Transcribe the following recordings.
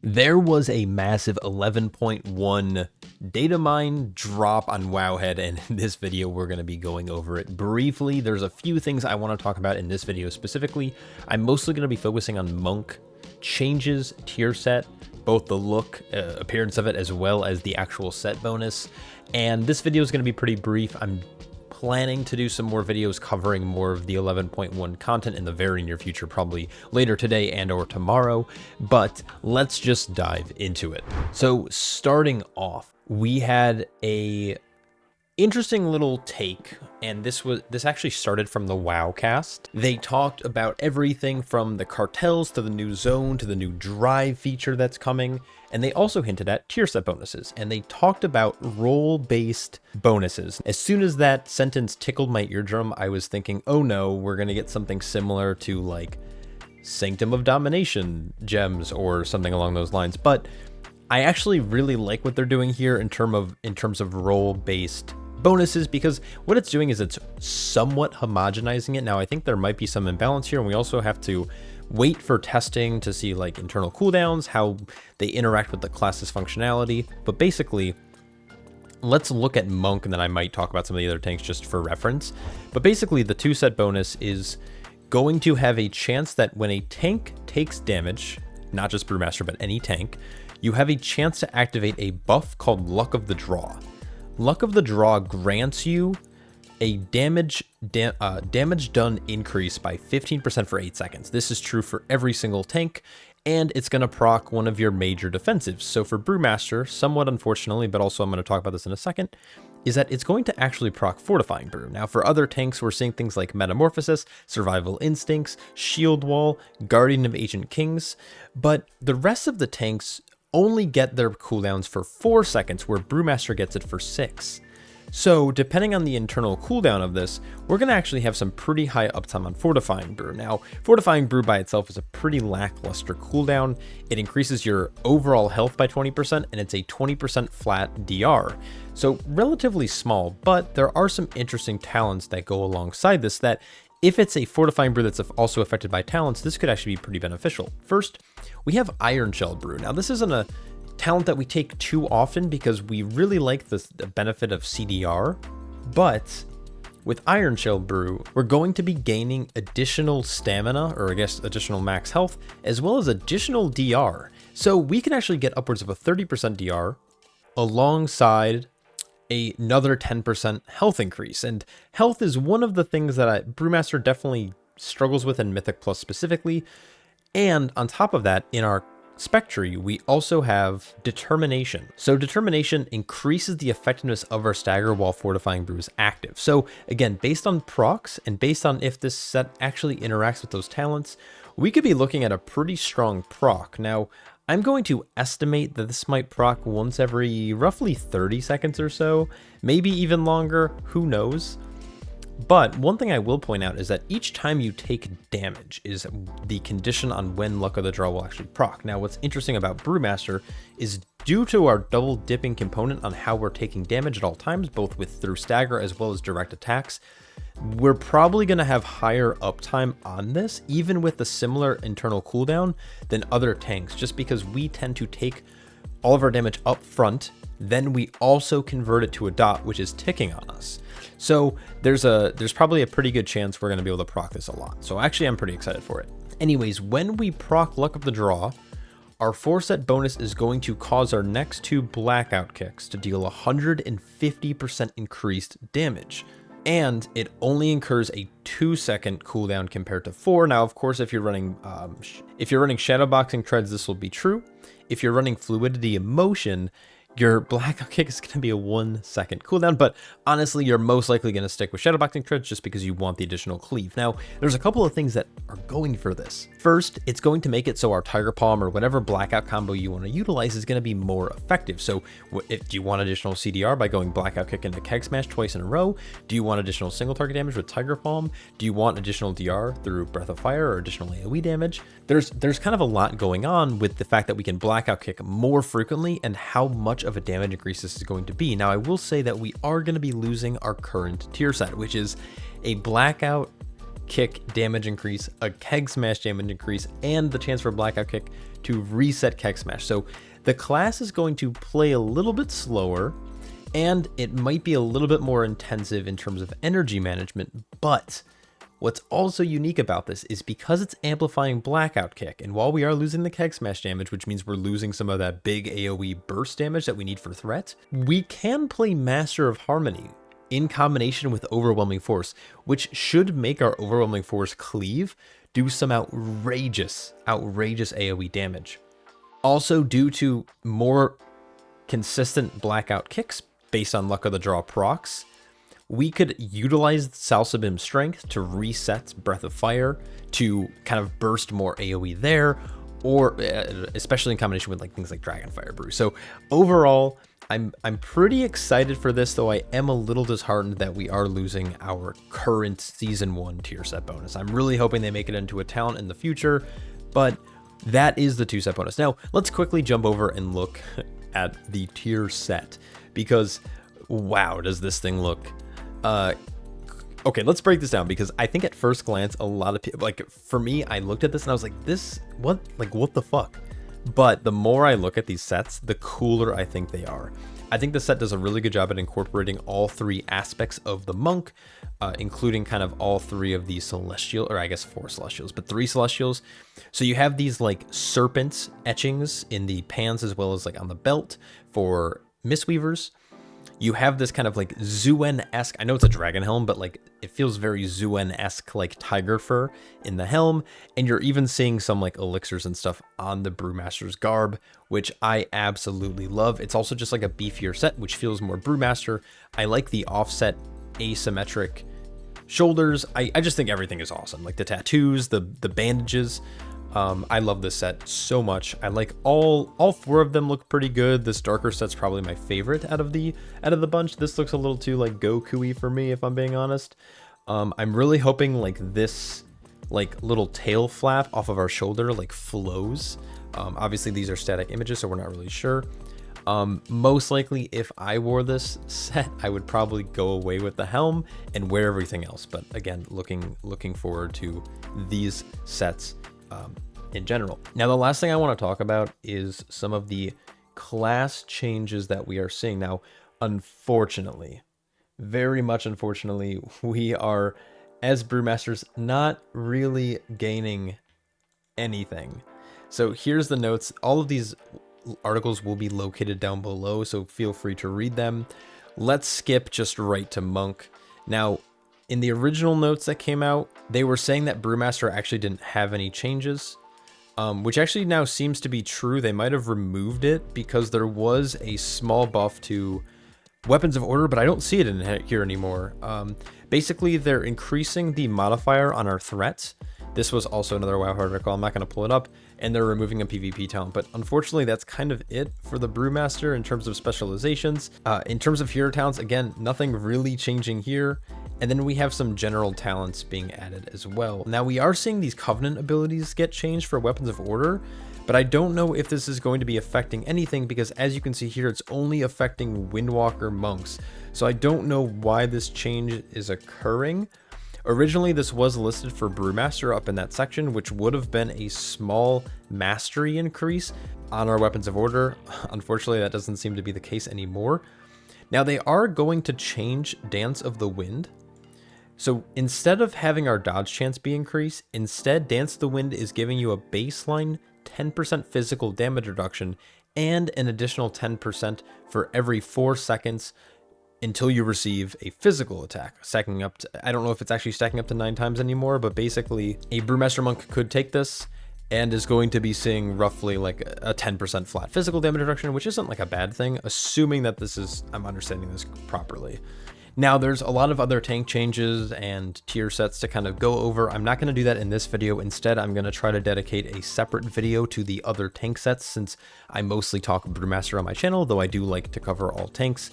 There was a massive 11.1 data mine drop on Wowhead, and in this video we're going to be going over it briefly. There's a few things I want to talk about in this video specifically. I'm mostly going to be focusing on Monk changes, tier set, both the look, appearance of it, as well as the actual set bonus. And this video is going to be pretty brief. I'm planning to do some more videos covering more of the 11.1 content in the very near future, probably later today and or tomorrow, but let's just dive into it. So starting off, we had a interesting little take, and this actually started from the WoWCast. They talked about everything from the cartels to the new zone to the new drive feature that's coming, and they also hinted at tier set bonuses, and they talked about role-based bonuses. As soon as that sentence tickled my eardrum, I was thinking, oh no, we're gonna get something similar to like Sanctum of Domination gems or something along those lines, but I actually really like what they're doing here in terms of role-based bonuses, because what it's doing is it's somewhat homogenizing it. Now, I think there might be some imbalance here, and we also have to wait for testing to see like internal cooldowns, how they interact with the class's functionality. But basically, let's look at Monk, and then I might talk about some of the other tanks just for reference. But basically, the 2-set bonus is going to have a chance that when a tank takes damage, not just Brewmaster, but any tank, you have a chance to activate a buff called Luck of the Draw. Luck of the Draw grants you a damage done increase by 15% for 8 seconds. This is true for every single tank, and it's going to proc one of your major defensives. So for Brewmaster, somewhat unfortunately, but also I'm going to talk about this in a second, is that it's going to actually proc Fortifying Brew. Now for other tanks, we're seeing things like Metamorphosis, Survival Instincts, Shield Wall, Guardian of Ancient Kings, but the rest of the tanks only get their cooldowns for 4 seconds, where Brewmaster gets it for 6. So depending on the internal cooldown of this, we're going to actually have some pretty high uptime on Fortifying Brew. Now, Fortifying Brew by itself is a pretty lackluster cooldown. It increases your overall health by 20%, and it's a 20% flat DR. So relatively small, but there are some interesting talents that go alongside this that, if it's a Fortifying Brew that's also affected by talents, this could actually be pretty beneficial. First, we have Iron Shell Brew. Now, this isn't a talent that we take too often because we really like the benefit of CDR, but with Iron Shell Brew, we're going to be gaining additional stamina, or I guess additional max health, as well as additional DR. So we can actually get upwards of a 30% DR alongside another 10% health increase. And health is one of the things that Brewmaster definitely struggles with in Mythic Plus specifically. And on top of that, in our spec tree, we also have Determination. So Determination increases the effectiveness of our stagger while Fortifying Brew is active. So again, based on procs and based on if this set actually interacts with those talents, we could be looking at a pretty strong proc. Now, I'm going to estimate that this might proc once every roughly 30 seconds or so, maybe even longer, who knows. But one thing I will point out is that each time you take damage is the condition on when Luck of the Draw will actually proc. Now, what's interesting about Brewmaster is due to our double dipping component on how we're taking damage at all times, both through stagger as well as direct attacks, we're probably going to have higher uptime on this, even with the similar internal cooldown than other tanks, just because we tend to take all of our damage up front, then we also convert it to a dot, which is ticking on us. So there's probably a pretty good chance we're going to be able to proc this a lot. So actually, I'm pretty excited for it. Anyways, when we proc Luck of the Draw, our 4-set bonus is going to cause our next 2 blackout kicks to deal 150% increased damage. And it only incurs a 2-second cooldown compared to 4. Now, of course, if you're running Shadowboxing Treads, this will be true. If you're running Fluidity Emotion, your blackout kick is going to be a 1-second cooldown, but honestly, you're most likely going to stick with Shadowboxing Treads just because you want the additional cleave. Now, there's a couple of things that are going for this. First, it's going to make it so our Tiger Palm or whatever blackout combo you want to utilize is going to be more effective. So do you want additional CDR by going blackout kick into Keg Smash twice in a row? Do you want additional single target damage with Tiger Palm? Do you want additional DR through Breath of Fire or additional AoE damage? There's kind of a lot going on with the fact that we can blackout kick more frequently and how much of a damage increase this is going to be. Now, I will say that we are going to be losing our current tier set, which is a blackout kick damage increase, a Keg Smash damage increase, and the chance for blackout kick to reset Keg Smash. So the class is going to play a little bit slower, and it might be a little bit more intensive in terms of energy management, but what's also unique about this is because it's amplifying Blackout Kick, and while we are losing the Keg Smash damage, which means we're losing some of that big AoE burst damage that we need for threat, we can play Master of Harmony in combination with Overwhelming Force, which should make our Overwhelming Force cleave do some outrageous AoE damage. Also, due to more consistent Blackout Kicks based on Luck of the Draw procs, we could utilize Salsa Bim Strength to reset Breath of Fire to kind of burst more AoE there, or especially in combination with like things like Dragonfire Brew. So overall, I'm pretty excited for this, though I am a little disheartened that we are losing our current Season 1 tier set bonus. I'm really hoping they make it into a talent in the future, but that is the 2 set bonus. Now, let's quickly jump over and look at the tier set, because wow, does this thing look... Okay, let's break this down, because I think at first glance, a lot of people, like for me, I looked at this and I was like, what the fuck? But the more I look at these sets, the cooler I think they are. I think the set does a really good job at incorporating all 3 aspects of the monk, including kind of all 3 of the celestial, or I guess 4 celestials, but 3 celestials. So you have these like serpent etchings in the pants as well as like on the belt for Mistweavers. You have this kind of like Zuen-esque, I know it's a dragon helm, but like it feels very Zuen-esque, like tiger fur in the helm. And you're even seeing some like elixirs and stuff on the Brewmaster's garb, which I absolutely love. It's also just like a beefier set, which feels more Brewmaster. I like the offset asymmetric shoulders. I just think everything is awesome. Like the tattoos, the bandages. I love this set so much. I like all 4 of them look pretty good. This darker set's probably my favorite out of the bunch. This looks a little too like Goku-y for me, if I'm being honest. I'm really hoping like this like little tail flap off of our shoulder like flows. Obviously these are static images, so we're not really sure. Most likely if I wore this set, I would probably go away with the helm and wear everything else. But again, looking forward to these sets in general. Now, the last thing I want to talk about is some of the class changes that we are seeing. Now, unfortunately, very much unfortunately, we are, as Brewmasters, not really gaining anything. So here's the notes. All of these articles will be located down below, so feel free to read them. Let's skip just right to Monk. Now, in the original notes that came out, they were saying that Brewmaster actually didn't have any changes, which actually now seems to be true. They might have removed it because there was a small buff to Weapons of Order, but I don't see it in here anymore. Basically, they're increasing the modifier on our threats. This was also another WoW article. I'm not going to pull it up. And they're removing a PvP talent. But unfortunately, that's kind of it for the Brewmaster in terms of specializations. In terms of hero talents, again, nothing really changing here. And then we have some general talents being added as well. Now, we are seeing these Covenant abilities get changed for Weapons of Order, but I don't know if this is going to be affecting anything, because as you can see here, it's only affecting Windwalker monks. So I don't know why this change is occurring. Originally, this was listed for Brewmaster up in that section, which would have been a small mastery increase on our Weapons of Order. Unfortunately, that doesn't seem to be the case anymore. Now, they are going to change Dance of the Wind. So instead of having our dodge chance be increased, instead Dance of the Wind is giving you a baseline 10% physical damage reduction and an additional 10% for every 4 seconds until you receive a physical attack, stacking up to, I don't know if it's actually stacking up to 9 times anymore, but basically a Brewmaster Monk could take this and is going to be seeing roughly like a 10% flat physical damage reduction, which isn't like a bad thing, assuming that this is, I'm understanding this properly. Now, there's a lot of other tank changes and tier sets to kind of go over. I'm not going to do that in this video. Instead, I'm going to try to dedicate a separate video to the other tank sets, since I mostly talk Brewmaster on my channel, though I do like to cover all tanks.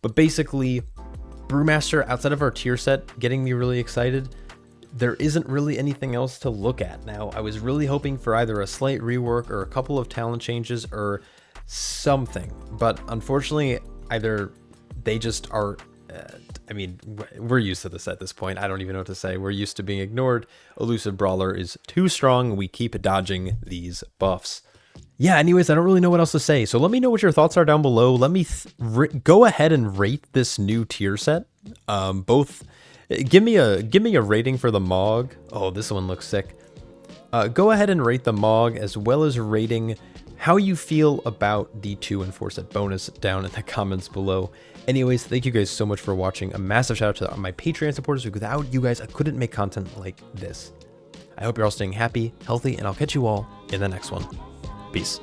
But basically, Brewmaster, outside of our tier set getting me really excited, there isn't really anything else to look at. Now, I was really hoping for either a slight rework or a couple of talent changes or something, but unfortunately, either they just are... I mean, we're used to this at this point. I don't even know what to say. We're used to being ignored. Elusive Brawler is too strong. We keep dodging these buffs. yeah, anyways, I don't really know what else to say. So let me know what your thoughts are down below. Let me go ahead and rate this new tier set. Both, give me a rating for the Mog. Oh, this one looks sick. Go ahead and rate the Mog, as well as rating how you feel about the 2 and 4 set bonus down in the comments below. Anyways, thank you guys so much for watching. A massive shout out to my Patreon supporters. Without you guys, I couldn't make content like this. I hope you're all staying happy, healthy, and I'll catch you all in the next one. Peace.